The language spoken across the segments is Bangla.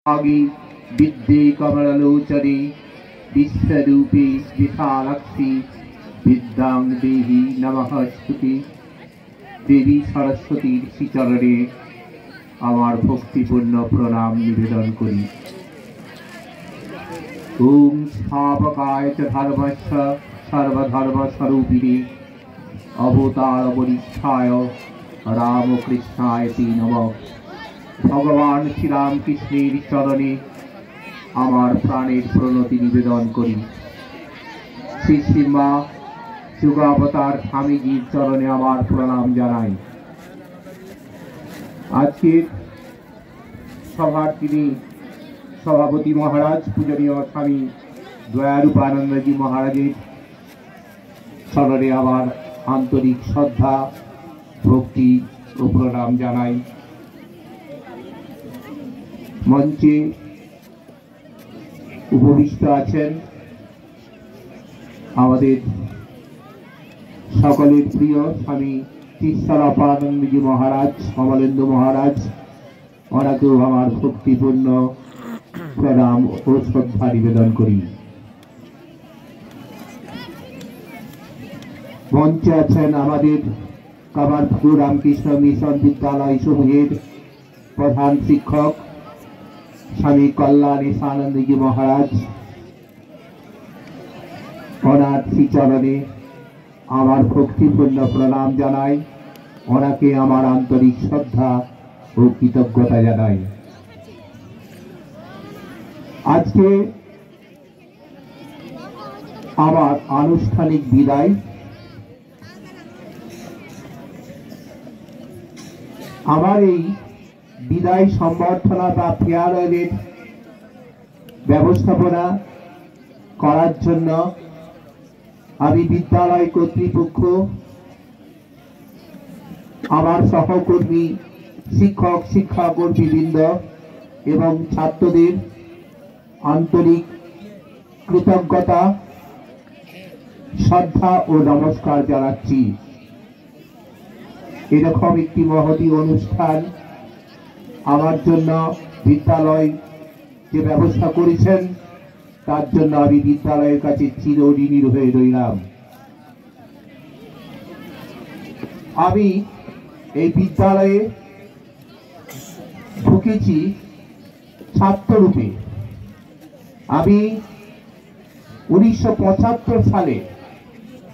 आगी विद्ये कमललोचने विश्वरूपे विशालाक्षी विद्यां देहि नमःस्तुते। देवी सरस्वतीर श्रीचरणे आमार भक्तिपूर्ण प्रणाम निवेदन करी। ओम स्थापकाय च धर्मस्य सर्वधर्मस्वरूपिणे अवतार वरिष्ठाय रामकृष्णाय ते नमः। भगवान श्री रामकृष्णेर चरणे आमार प्राणेर प्रणति निवेदन करी। श्री श्री मा যুগাবতার স্বামীজির চরণে আমার প্রণাম জানাই। আজকের সভার তিনি সভাপতি মহারাজ পূজনীয় স্বামী দয়ারূপানন্দজি মহারাজের চরণে আমার আন্তরিক শ্রদ্ধা ভক্তি ও প্রণাম জানাই। মঞ্চে উপবিষ্ট আছেন আমাদের সকলের প্রিয় স্বামী তিস্তারাপানন্দজি মহারাজ, কমলেন্দু মহারাজ, ওনাকেও আমার ভক্তিপূর্ণ প্রণাম ও শ্রদ্ধা নিবেদন করি। মঞ্চে আছেন আমাদের কামারপুকুর রামকৃষ্ণ মিশন বিদ্যালয় সমূহের প্রধান শিক্ষক স্বামী কল্যাণ ঈশানন্দজি মহারাজ। ওনার শ্রীচরণে আমার ভক্তিপূর্ণ প্রণাম জানাই, ওনাকে আমার আন্তরিক শ্রদ্ধা ও কৃতজ্ঞতা জানাই। আজকে আমার আনুষ্ঠানিক বিদায়। আমার এই বিদায় সম্বর্ধনা বা ফেয়ারওয়েলের ব্যবস্থাপনা করার জন্য আমি বিদ্যালয় কর্তৃপক্ষ, আমার সহকর্মী শিক্ষক শিক্ষাকর্মীবৃন্দ এবং ছাত্রদের আন্তরিক কৃতজ্ঞতা, শ্রদ্ধা ও নমস্কার জানাচ্ছি। এরকম একটি মহতী অনুষ্ঠান আমার জন্য বিদ্যালয় যে ব্যবস্থা করেছেন তার জন্য আমি বিদ্যালয়ের কাছে চিরঋণী হয়ে রইলাম। আমি এই বিদ্যালয়ে ঢুকেছি ছাত্ররূপে। আমি 1975 সালে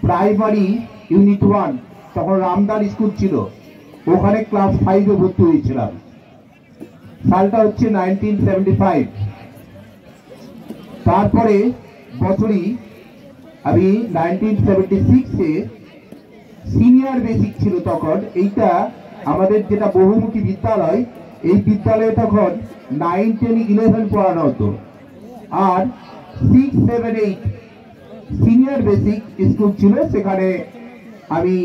প্রাইমারি ইউনিট 1, তখন রামদার স্কুল ছিল, ওখানে ক্লাস 5-এ ভর্তি হয়েছিলাম। সালটা হচ্ছে 1975। তারপরে বছরই আমি 1976-এ সিনিয়র বেসিক ছিল তখন। এইটা আমাদের যেটা বহুমুখী বিদ্যালয়, এই বিদ্যালয়ে তখন 9, 10, 11 পড়ানো হতো, আর 6, 7, 8 সিনিয়র বেসিক স্কুল ছিল। সেখানে আমি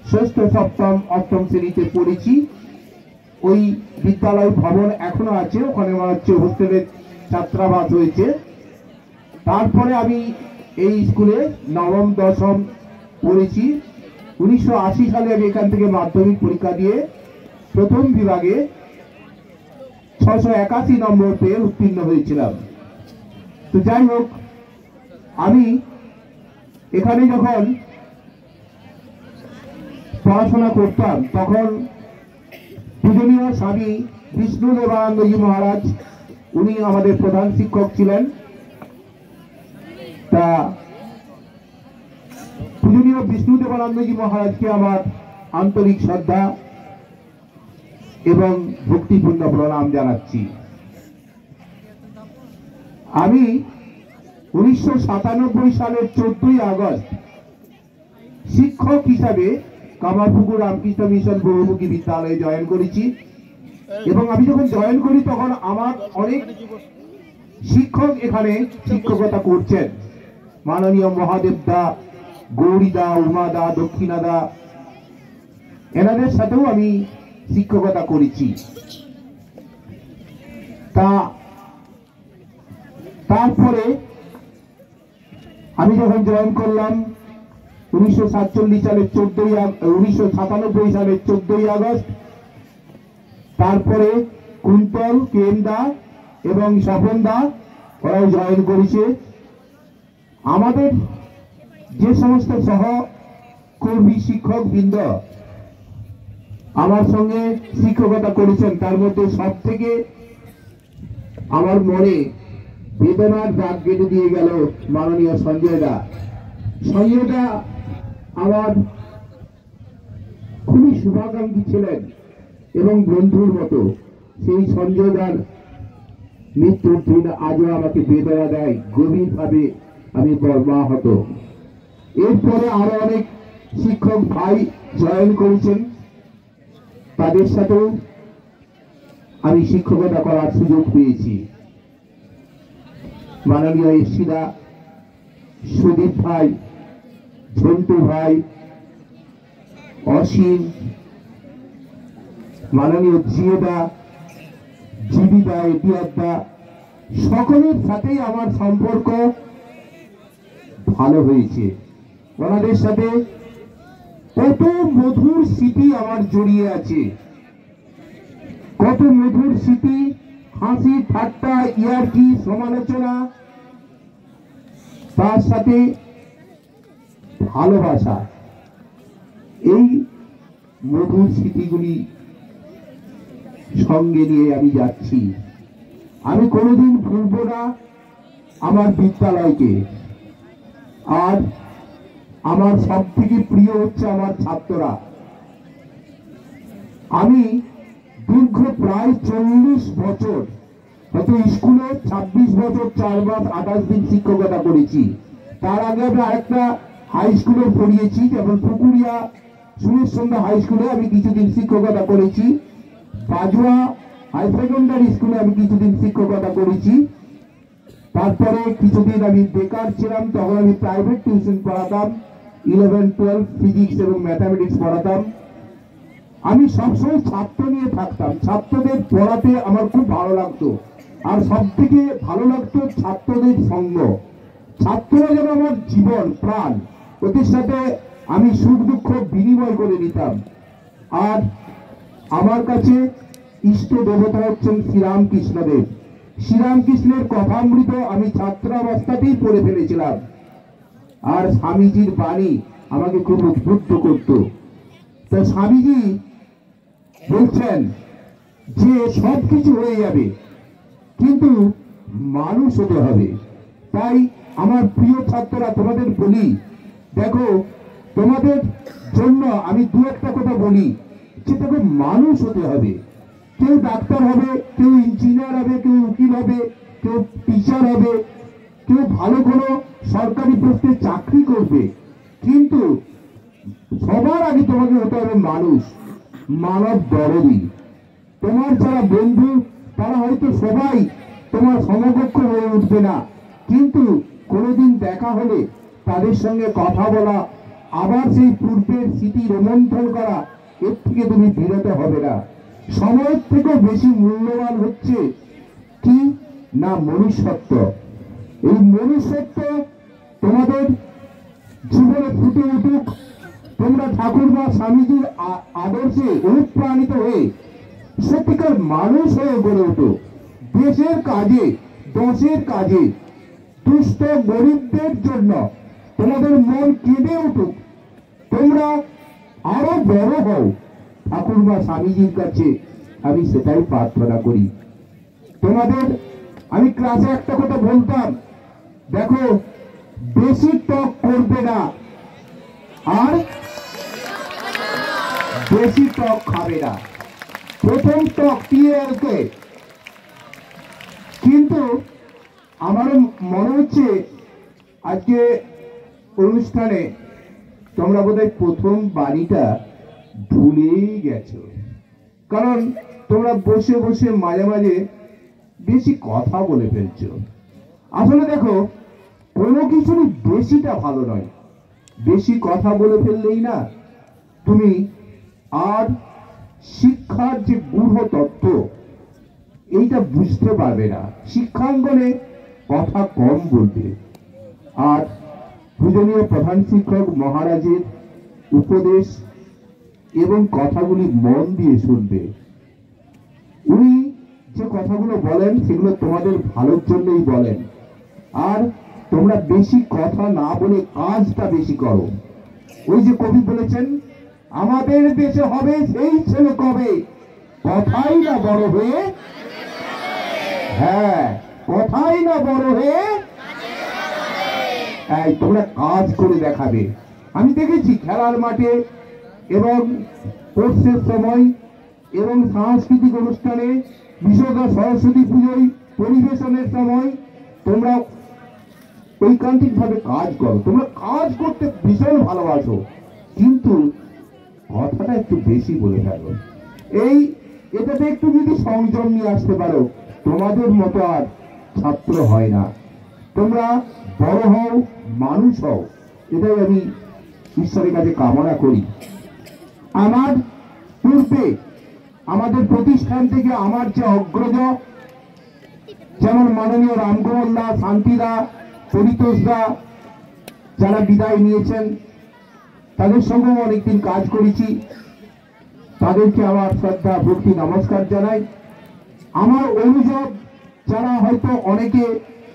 6ষ্ঠ, 7ম, 8ম শ্রেণীতে পড়েছি। ওই বিদ্যালয় ভবন এখনো আছে, ওখানে মনে হচ্ছে হোস্টেলের ছাত্রাবাস হয়েছে। তারপরে আমি এই স্কুলে 9ম, 10ম পড়েছি। 1980 সালে আমি এখান থেকে মাধ্যমিক পরীক্ষা দিয়ে প্রথম বিভাগে 681 নম্বর পেয়ে উত্তীর্ণ হয়েছিলাম। তো যাই হোক, আমি এখানে যখন পড়াশোনা করতাম তখন পূজনীয় স্বামী বিষ্ণুদেবানন্দজি মহারাজ, উনি আমাদের প্রধান শিক্ষক ছিলেন। তা পূজনীয় বিষ্ণুদেবানন্দজি মহারাজকে আমার আন্তরিক শ্রদ্ধা এবং ভক্তিপূর্ণ প্রণাম জানাচ্ছি। আমি 1997 সালের 14ই আগস্ট শিক্ষক হিসাবে কামারপুকুর রামকৃষ্ণ মিশন বহুমুখী বিদ্যালয়ে জয়েন করেছি। এবং আমি যখন জয়েন করি তখন আমার অনেক শিক্ষক এখানে শিক্ষকতা করছেন। মাননীয় মহাদেব দা, গৌরীদা, উমাদা, দক্ষিণাদা, এনাদের সাথেও আমি শিক্ষকতা করেছি। তারপরে আমি যখন জয়েন করলাম 1997 সালের 14ই আগস্ট, তারপরে কুন্তল, কেন্দা এবং স্বপন দা ওরাও জয়েন করেছে। আমাদের যে সমস্ত সহকর্মী শিক্ষক বৃন্দ আমার সঙ্গে শিক্ষকতা করেছেন, তার মধ্যে সব থেকে আমার মনে বেদনার দাগ কেটে দিয়ে গেল মাননীয় সঞ্জয় দা। সঞ্জয় দা আমার খুবই শুভাকাঙ্ক্ষী ছিলেন এবং বন্ধুর মতো। সেই সঞ্জয় দার মৃত্যুর দিন আজও আমাকে বেদনা দেয়, গভীরভাবে আমি মর্মাহত। এরপরে আরো অনেক শিক্ষক ভাই জয়েন করেছেন, তাদের সাথেও আমি শিক্ষকতা করার সুযোগ পেয়েছি। মাননীয় এসিদা, সুদীপ ভাই, ঝন্টু ভাই, অসীম, মাননীয় জিয়েদা, জীবিদা, এটিয়াদা, সকলের সাথেই আমার সম্পর্ক ভালো হয়েছে। ওনাদের সাথে কত মধুর স্মৃতি আমার জড়িয়ে আছে, কত মধুর স্মৃতি, হাসি ঠাট্টা, ইয়ার্কি, সমালোচনা, তার সাথে ভালোবাসা। এই মধুর স্মৃতিগুলি সঙ্গে নিয়ে আমি যাচ্ছি। আমি কোনোদিন ভুলব না আমার বিদ্যালয়কে। আর আমার সব থেকে প্রিয় হচ্ছে আমার ছাত্ররা। আমি দীর্ঘ প্রায় 40 বছর, হয়তো স্কুলে 26 বছর 4 মাস 28 দিন শিক্ষকতা করেছি। তার আগে আমি আরেকটা হাই স্কুলে পড়িয়েছি, যেমন পুকুরিয়া সুরেশ সন্ধ্যা হাই স্কুলে আমি কিছুদিন শিক্ষকতা করেছি। বাজুয়া হাই সেকেন্ডারি স্কুলে আমি কিছুদিন শিক্ষকতা করেছি। তারপরে কিছুদিন আমি বেকার ছিলাম, তখন আমি প্রাইভেট টিউশন পড়াতাম, 11, 12 ফিজিক্স এবং ম্যাথামেটিক্স পড়াতাম। আমি সবসময় ছাত্র নিয়ে থাকতাম, ছাত্রদের পড়াতে আমার খুব ভালো লাগতো। আর সব থেকে ভালো লাগতো ছাত্রদের সঙ্গ। ছাত্ররা যেন আমার জীবন প্রাণ, ওদের সাথে আমি সুখ দুঃখ বিনিময় করে নিতাম। আর আমার কাছে ইষ্ট দেবতা হচ্ছেন শ্রীরামকৃষ্ণদেব। শ্রীরামকৃষ্ণের কথামৃত আমি ছাত্রাবস্থাতেই পড়ে ফেলেছিলাম। আর স্বামীজির বাণী আমাকে খুব উদ্বুদ্ধ করত। তো স্বামীজি বলছেন যে সবকিছু হয়ে যাবে, কিন্তু মানুষ হতে হবে। তাই আমার প্রিয় ছাত্ররা, তোমাদের বলি, দেখো, তোমাদের জন্য আমি দু একটা কথা বলি যে দেখো, মানুষ হতে হবে। কেউ ডাক্তার হবে, কেউ ইঞ্জিনিয়ার হবে, কেউ উকিল হবে, কেউ টিচার হবে, কেউ ভালো কোনো সরকারি পোস্টে চাকরি করবে, কিন্তু সবার আগে তোমাকে হতে হবে মানুষ, মানব দরদি। তোমার যারা বন্ধু, তারা হয়তো সবাই তোমার সমকক্ষ হয়ে উঠবে না, কিন্তু কোনোদিন দেখা হলে তাদের সঙ্গে কথা বলা, আবার সেই পূর্বের স্মৃতি রোমন্থন করা, এর থেকে তুমি বিরত হবে না। সময়ের থেকেও বেশি মূল্যবান হচ্ছে কি না মনুষ্যত্ব। এই মনুষ্যত্ব তোমাদের জীবনে ফুটে উঠুক। তোমরা ঠাকুর বা স্বামীজির আদর্শে অনুপ্রাণিত হয়ে সত্যিকার মানুষ হয়ে গড়ে ওঠো। দেশের কাজে, দশের কাজে, দুস্থ গরিবদের জন্য তোমাদের মন কেঁদে উঠুক। তোমরা আরো বড় হও। ঠাকুর বা স্বামীজির কাছে আমি সেটাই প্রার্থনা করি। তোমাদের আমি ক্লাসে একটা কথা বলতাম, দেখো, বেশি টক করবে না আর বেশি টক খাবে না। প্রথম টক টিএলকে। কিন্তু আমার মনে হচ্ছে আজকে অনুষ্ঠানে তোমরা বোধহয় প্রথম বাণীটা ভুলেই গেছো, কারণ তোমরা বসে বসে মাঝে মাঝে বেশি কথা বলে ফেলছো। আসলে দেখো, কোনো কিছুরই বেশিটা ভালো নয়। বেশি কথা বলে ফেললেই না তুমি আর শিক্ষার যে গূঢ় তত্ত্ব, এইটা বুঝতে পারবে না। শিক্ষাঙ্গনে কথা কম বলবে। আর পূজনীয় প্রধান শিক্ষক মহারাজের উপদেশ এবং কথাগুলি মন দিয়ে শুনবে। উনি যে কথাগুলো বলেন সেগুলো তোমাদের ভালোর জন্যই বলেন। আর তোমরা বেশি কথা না বলে কাজটা বেশি করো। ওই যে কবি বলেছেন, আমাদের দেশে হবে সেই ছেলে কবে, কথাই না বড় হয়ে, হ্যাঁ কথাই না বড় হয়ে, তোমরা কাজ করে দেখাবে। আমি দেখেছি খেলার মাঠে এবং কোর্সের সময় এবং সাংস্কৃতিক অনুষ্ঠানে, বিশেষ সরস্বতী পুজোয় পরিবেশনের সময় তোমরা ঐকান্তিক ভাবে কাজ করো। তোমরা কাজ করতে ভীষণ ভালোবাসো, কিন্তু কথাটা একটু বেশি বলে থাকো। এটাতে একটু যদি সংযম নিয়ে আসতে পারো, তোমাদের মতো আর ছাত্র হয় না। তোমরা বড় হও, মানুষ হও, এটাই আমি ঈশ্বরের কাছে কামনা করি। আমার পূর্বে আমাদের প্রতিষ্ঠান থেকে আমার যে অগ্রজ, যেমন মাননীয় রামগোপাল দা, শান্তিদা, পরিতোষ দা, যারা বিদায় নিয়েছেন, তাদের সঙ্গেও অনেকদিন কাজ করেছি। তাদেরকে আমার শ্রদ্ধা ভক্তি নমস্কার জানাই। আমার অনুযোগ যারা হয়তো অনেকে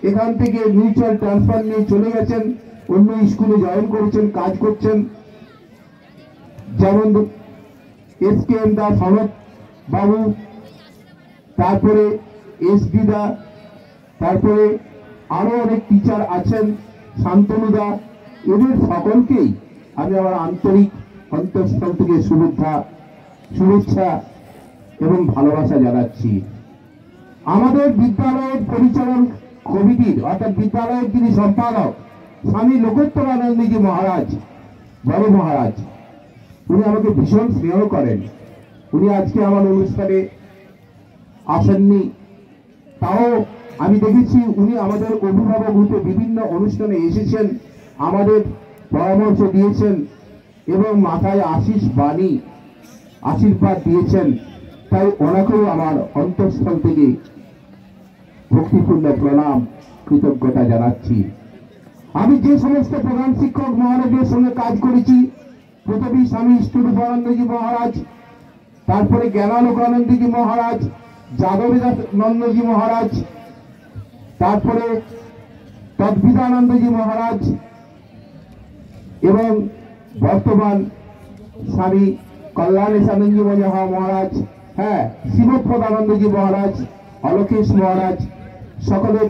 এখান থেকে মিউচুয়াল ট্রান্সফার নিয়ে চলে গেছেন, অন্য স্কুলে জয়েন করেছেন, কাজ করছেন, যেমন SKM দা, সনদ বাবু, তারপরে SD দা, তারপরে আরো অনেক টিচার আছেন, শান্তনু দা, এদের সকলকেই আমি আমার আন্তরিক অন্তঃস্থল থেকে শুভেচ্ছা এবং ভালোবাসা জানাচ্ছি। আমাদের বিদ্যালয়ের পরিচালন কমিটির অর্থাৎ বিদ্যালয়ের যিনি সম্পাদক স্বামী লোকোত্তরানন্দজি মহারাজ, বড় মহারাজ, উনি আমাকে ভীষণ স্নেহ করেন। উনি আজকে আমার অনুষ্ঠানে আসেননি, তাও আমি দেখেছি উনি আমাদের অভিভাবক রূপে বিভিন্ন অনুষ্ঠানে এসেছেন, আমাদের পরামর্শ দিয়েছেন এবং মাথায় আশীষ বাণী আশীর্বাদ দিয়েছেন। তাই ওনাকেও আমার অন্তঃস্থল থেকে ভক্তিপূর্ণ প্রণাম, কৃতজ্ঞতা জানাচ্ছি। আমি যে সমস্ত প্রধান শিক্ষক মহারাজের সঙ্গে কাজ করেছি, প্রথমেই স্বামী স্থূপানন্দজি মহারাজ, তারপরে জ্ঞানালোকানন্দজি মহারাজ, যাদবেদানন্দজি মহারাজ, তারপরে তদ্বিদানন্দজি মহারাজ এবং বর্তমান স্বামী কল্যাণেশানন্দজি মহারাজ, হ্যাঁ শিবপ্রদানন্দজি মহারাজ, অলোকেশ মহারাজ, সকলের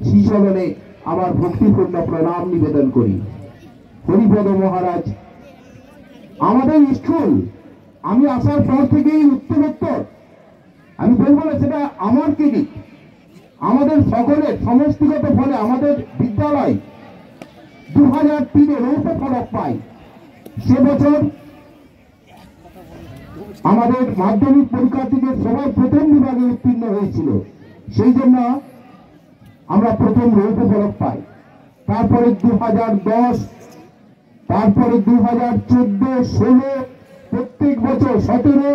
শিশলনে আমার ভক্তিপূর্ণ প্রণাম নিবেদন করি। হরিপদ মহারাজ, আমাদের স্কুল আমি আসার পর থেকেই উত্তরোত্তর, আমি বলবো না সেটা আমার ক্রেডিট, আমাদের সকলের সমষ্টিগত ফলে আমাদের বিদ্যালয় 2003-এ রৌপ্য পদক পায়। সে বছর আমাদের মাধ্যমিক পরীক্ষার্থীদের সবাই প্রথম বিভাগে উত্তীর্ণ হয়েছিল, সেই জন্য আমরা প্রথম রৌপ্য পদক পাই। তারপরে 2010, তারপরে 2014, 16, প্রত্যেক বছর 17,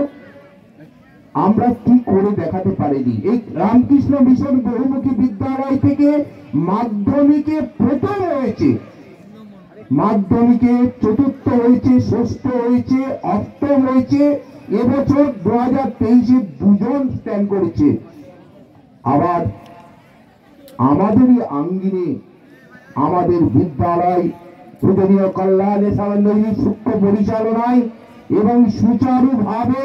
আমরা কি করে দেখাতে পারিনি। এই রামকৃষ্ণ মিশন বহুমুখী বিদ্যালয় থেকে মাধ্যমিকে প্রথম হয়েছে, মাধ্যমিকে চতুর্থ হয়েছে, ষষ্ঠ হয়েছে, অষ্টম হয়েছে, এবছর 2023-এ 2 জন স্ট্যান্ড করেছে। আবার আমাদেরই আঙ্গিনে আমাদের বিদ্যালয় পূজনীয় কল্যাণেশানন্দজির সূক্ষ্ম পরিচালনায় এবং সুচারুভাবে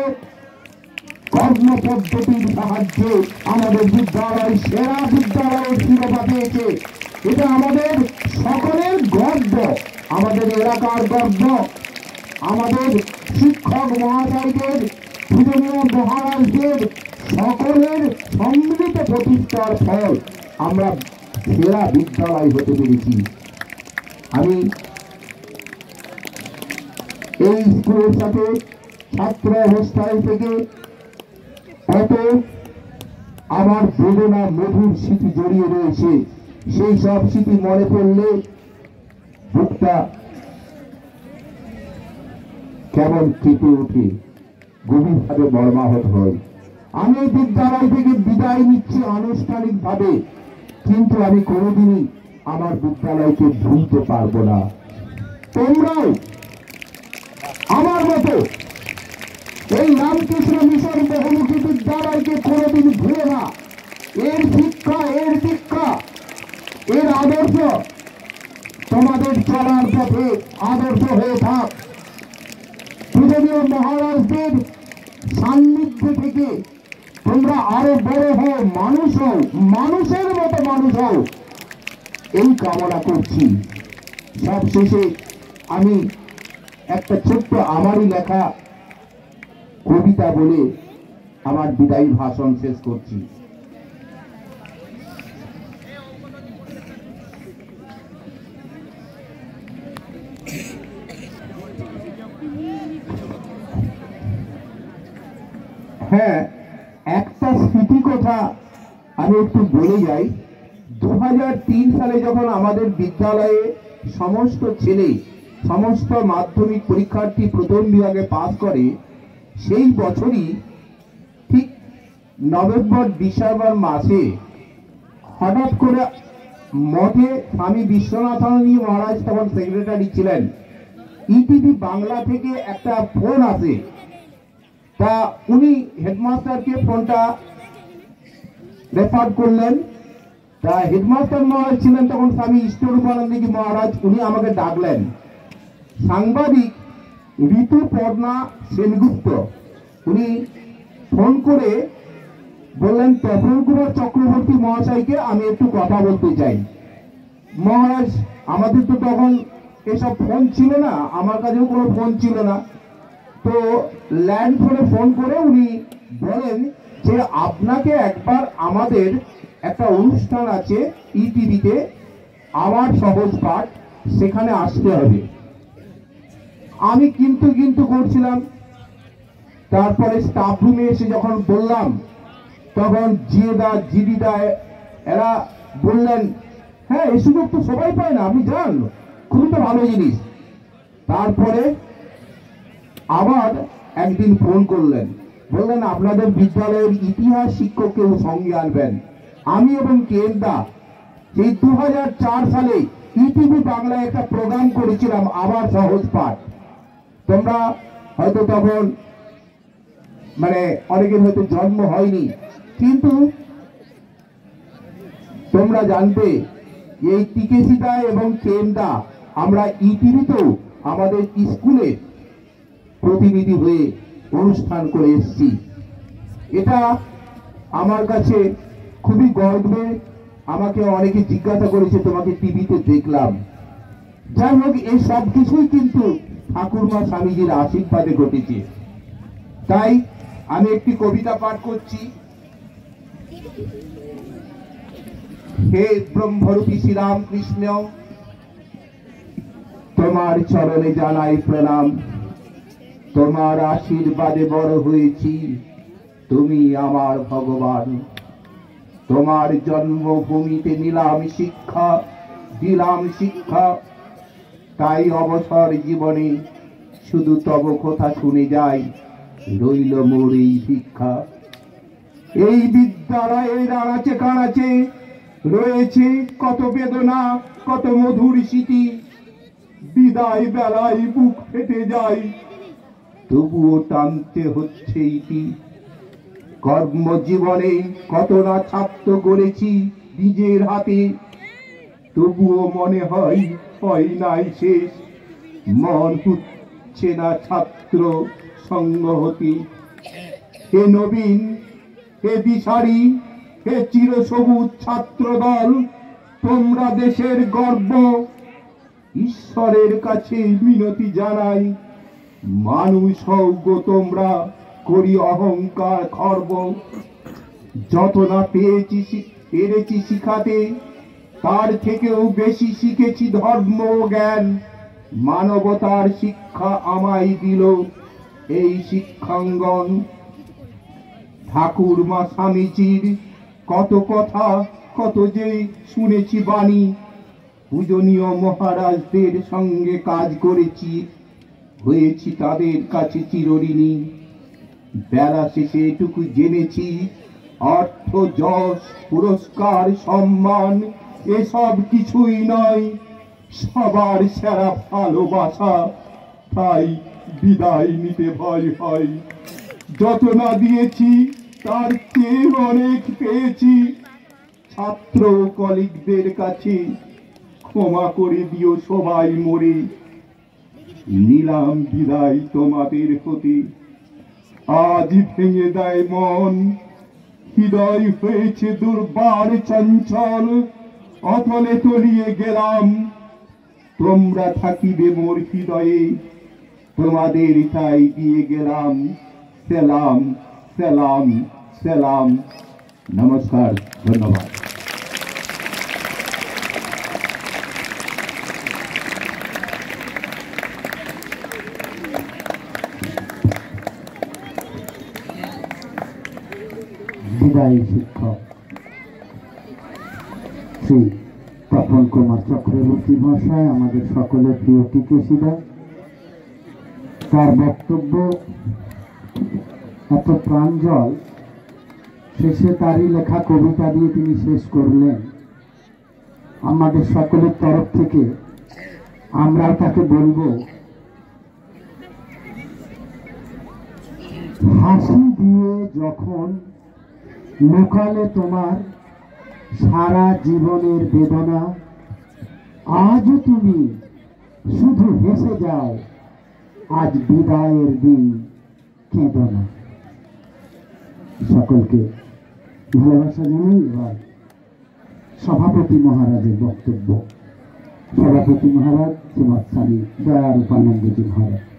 কর্মপদ্ধতির সাহায্যে আমাদের বিদ্যালয় সেরা বিদ্যালয়ের শিরোপা পেয়েছে। এটা আমাদের সকলের গর্ব, আমাদের এলাকার গর্ব, আমাদের শিক্ষক মহাশয়দের, পূজনীয় মহারাজদের সকলের সম্মিলিত প্রতিষ্ঠার ফল আমরা সেরা বিদ্যালয় হতে পেরেছি। আমি এই স্কুলের সাথে ছাত্র অবস্থায় থেকে কত আমার বেদনা মধুর স্মৃতি জড়িয়ে রয়েছে, সেই সব স্মৃতি মনে পড়লে বুকটা কেমন কেঁপে ওঠে, গভীরভাবে মর্মাহত হয়। আমি এই বিদ্যালয় থেকে বিদায় নিচ্ছি আনুষ্ঠানিকভাবে, কিন্তু আমি কোনোদিনই আমার বিদ্যালয়কে ভুলতে পারবো না। তোমরাও আমার মতো এই রামকৃষ্ণ মিশন বহুমুখী বিদ্যালয়কে কোনোদিন ভুলে না। এর শিক্ষা, এর দীক্ষা, এর আদর্শ তোমাদের চলার পথে আদর্শ হয়ে থাক। পূজনীয় মহারাজদের সান্নিধ্য থেকে তোমরা আরো বড় হও, মানুষ হও, মানুষের মতো মানুষ হও, এই কামনা করছি। সবশেষে আমি একটা ছোট্ট আমারই লেখা কবিতা বলে আমার বিদায়ী ভাষণ শেষ করছি। হ্যাঁ, একটা স্মৃতি কথা আমি একটু বলে যাই। 2003 সালে যখন আমাদের বিদ্যালয়ে সমস্ত ছেলে, সমস্ত মাধ্যমিক পরীক্ষার্থী প্রথম বিভাগে পাস করে, সেই বছরই ঠিক নভেম্বর ডিসেম্বর মাসে হঠাৎ করে মঠে স্বামী বিশ্বনাথানন্দ মহারাজ তখন সেক্রেটারি ছিলেন, ইটিভি বাংলা থেকে একটা ফোন আসে। তা উনি হেডমাস্টারকে ফোনটা রেফার করলেন। তা হেডমাস্টার মহারাজ ছিলেন তখন স্বামী ঈশ্বরূপানন্দজি মহারাজ, উনি আমাকে ডাকলেন। সাংবাদিক ঋতুপর্ণা সেনগুপ্ত উনি ফোন করে বললেন, প্রফুল্ল কুমার চক্রবর্তী মহাশয়কে আমি একটু কথা বলতে চাই। মহারাজ, আমাদের তো তখন এসব ফোন ছিল না, আমার কাছেও কোনো ফোন ছিল না, তো ল্যান্ড ফোনে ফোন করে উনি বলেন যে আপনাকে একবার আমাদের একটা অনুষ্ঠান আছে ইটিভিতে, আমার সহজ পাঠ, সেখানে আসতে হবে। আমি কিন্তু কিন্তু করছিলাম। তারপরে স্টাফ রুমে এসে যখন বললাম, তখন জিয়েদা জিদিদা এরা বললেন, হ্যাঁ এই সুযোগ তো সবাই পায় না, আপনি যান, খুবই তো ভালো জিনিস। তারপরে আবার একদিন ফোন করলেন, বললেন আপনাদের বিদ্যালয়ের ইতিহাস শিক্ষক কেউ সঙ্গে আনবেন। আমি এবং কেন্দা সেই 2004 সালে ইটিভি বাংলায় একটা প্রোগ্রাম করেছিলাম, আবার সহজ পাঠ। তোমরা হয়তো তখন অনেকের হয়তো জন্ম হয়নি, কিন্তু তোমরা জানবে এই টিকেসিদা এবং কেন্দা আমরা ইটিভিতেও আমাদের স্কুলে প্রতিনিধি হয়ে অনুষ্ঠান করে এসেছি। এটা আমার কাছে খুবই গর্বের। আমাকে অনেকে জিজ্ঞাসা করেছে, তোমাকে টিভিতে দেখলাম। যাই হোক, এই সব কিছুই কিন্তু ঠাকুরমা স্বামীজির আশীর্বাদে ঘটেছে। তাই আমি একটি কবিতা পাঠ করছি। হে ব্রহ্মরূপী শ্রীরামকৃষ্ণ, তোমার চরণে জানাই প্রণাম। তোমার আশীর্বাদে বড় হয়েছি, তুমি আমার ভগবান। তোমার জন্মভূমিতে নিলাম শিক্ষা, দিলাম শিক্ষা, তাই অবসর জীবনে শুধু তব কথা শুনে যাই, রইল মোর এই ভিক্ষা। এই বিদ্যালয়ের আনাচে কানাচে রয়েছে কত বেদনা, কত মধুর স্মৃতি। বিদায় বেলায় বুক ফেটে যায়, তবুও টানতে হচ্ছে ইতি। কর্মজীবনে কত না ছাত্র গড়েছি নিজের হাতে, তবুও মনে হয় হয় নাই শেষ, মন হচ্ছে না ছাত্র সঙ্গ হতে। হে নবীন, হে দিশারি, হে চিরসবুজ ছাত্র দল, তোমরা দেশের গর্ব, ঈশ্বরের কাছে মিনতি জানাই। মানুষ হও গো তোমরা, করি অহংকার খর্ব। যত না পেরেছি শিখাতে, তার থেকেও বেশি শিখেছি ধর্ম জ্ঞান। মানবতার শিক্ষা আমায় দিল এই শিক্ষাঙ্গন। ঠাকুরমা স্বামীজির কত কথা, কত যে শুনেছি বাণী। পূজনীয় মহারাজদের সঙ্গে কাজ করেছি, হয়েছি তাদের কাছে চিরঋণী। বেলা শেষে এটুকু জেনেছি, অর্থ, যশ, পুরস্কার, সম্মান এসব কিছুই নয়, সবার সেরা ভালোবাসা। তাই বিদায় নিতে ভয় হয়। যত না দিয়েছি তার চেয়ে অনেক পেয়েছি। ছাত্র কলিগদের কাছে ক্ষমা করে দিও সবাই মরে। নিলাম বিদায় তোমাদের হতে, আজ ভেঙে দেয় মন। হৃদয় হয়েছে দুর্বার চঞ্চল, অতলে তলিয়ে গেলাম। তোমরা থাকিবে মোর হৃদয়ে, তোমাদের তাই দিয়ে গেলাম সেলাম সেলাম সেলাম। নমস্কার, ধন্যবাদ। বিদায়ী শিক্ষক শ্রী তপন কুমার চক্রবর্তী মহাশয়, আমাদের সকলের প্রিয় টিকেশিদা, তার বক্তব্য এত প্রাঞ্জল, শেষে তারই লেখা কবিতা দিয়ে তিনি শেষ করলেন। আমাদের সকলের তরফ থেকে আমরাও তাকে বলবো, হাসি দিয়ে যখন লুকালে তোমার সারা জীবনের বেদনা, আজও তুমি শুধু হেসে যাও, আজ বিদায়ের দিন কেঁদো না। সকলকে ভালোবাসা জানাই। এবার সভাপতি মহারাজের বক্তব্য। সভাপতি মহারাজ শ্রীমৎ স্বামী দয়ারূপানন্দজি মহারাজ।